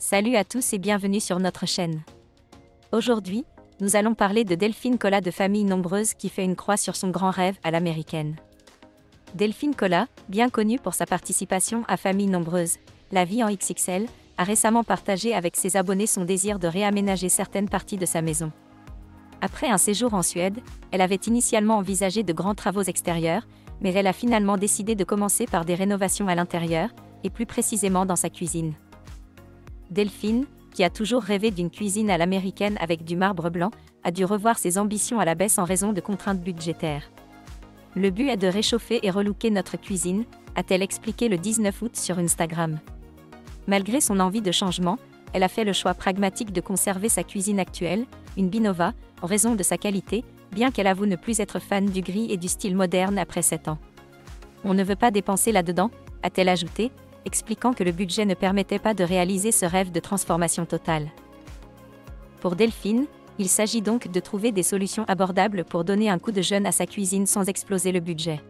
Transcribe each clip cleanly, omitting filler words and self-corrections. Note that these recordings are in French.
Salut à tous et bienvenue sur notre chaîne. Aujourd'hui, nous allons parler de Delphine Collat de Famille Nombreuse qui fait une croix sur son grand rêve à l'américaine. Delphine Collat, bien connue pour sa participation à Famille Nombreuse, la vie en XXL, a récemment partagé avec ses abonnés son désir de réaménager certaines parties de sa maison. Après un séjour en Suède, elle avait initialement envisagé de grands travaux extérieurs, mais elle a finalement décidé de commencer par des rénovations à l'intérieur, et plus précisément dans sa cuisine. Delphine, qui a toujours rêvé d'une cuisine à l'américaine avec du marbre blanc, a dû revoir ses ambitions à la baisse en raison de contraintes budgétaires. Le but est de réchauffer et relooker notre cuisine, a-t-elle expliqué le 19 août sur Instagram. Malgré son envie de changement, elle a fait le choix pragmatique de conserver sa cuisine actuelle, une Binova, en raison de sa qualité, bien qu'elle avoue ne plus être fan du gris et du style moderne après 7 ans. On ne veut pas dépenser là-dedans, a-t-elle ajouté, expliquant que le budget ne permettait pas de réaliser ce rêve de transformation totale. Pour Delphine, il s'agit donc de trouver des solutions abordables pour donner un coup de jeune à sa cuisine sans exploser le budget.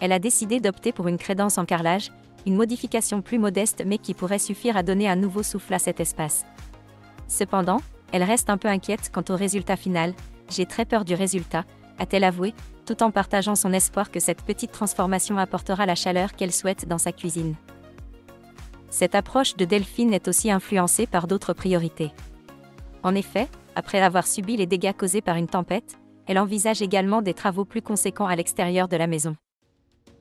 Elle a décidé d'opter pour une crédence en carrelage, une modification plus modeste mais qui pourrait suffire à donner un nouveau souffle à cet espace. Cependant, elle reste un peu inquiète quant au résultat final. « J'ai très peur du résultat », a-t-elle avoué, tout en partageant son espoir que cette petite transformation apportera la chaleur qu'elle souhaite dans sa cuisine. Cette approche de Delphine est aussi influencée par d'autres priorités. En effet, après avoir subi les dégâts causés par une tempête, elle envisage également des travaux plus conséquents à l'extérieur de la maison.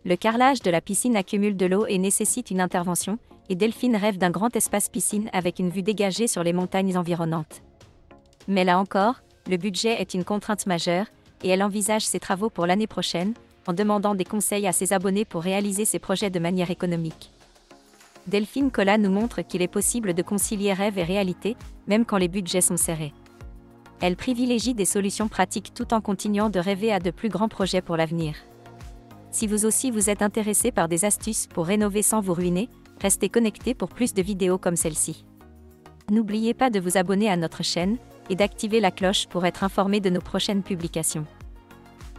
Le carrelage de la piscine accumule de l'eau et nécessite une intervention, et Delphine rêve d'un grand espace piscine avec une vue dégagée sur les montagnes environnantes. Mais là encore, le budget est une contrainte majeure, et elle envisage ses travaux pour l'année prochaine, en demandant des conseils à ses abonnés pour réaliser ses projets de manière économique. Delphine Collat nous montre qu'il est possible de concilier rêve et réalité, même quand les budgets sont serrés. Elle privilégie des solutions pratiques tout en continuant de rêver à de plus grands projets pour l'avenir. Si vous aussi vous êtes intéressé par des astuces pour rénover sans vous ruiner, restez connectés pour plus de vidéos comme celle-ci. N'oubliez pas de vous abonner à notre chaîne et d'activer la cloche pour être informé de nos prochaines publications.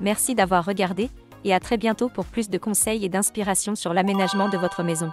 Merci d'avoir regardé et à très bientôt pour plus de conseils et d'inspiration sur l'aménagement de votre maison.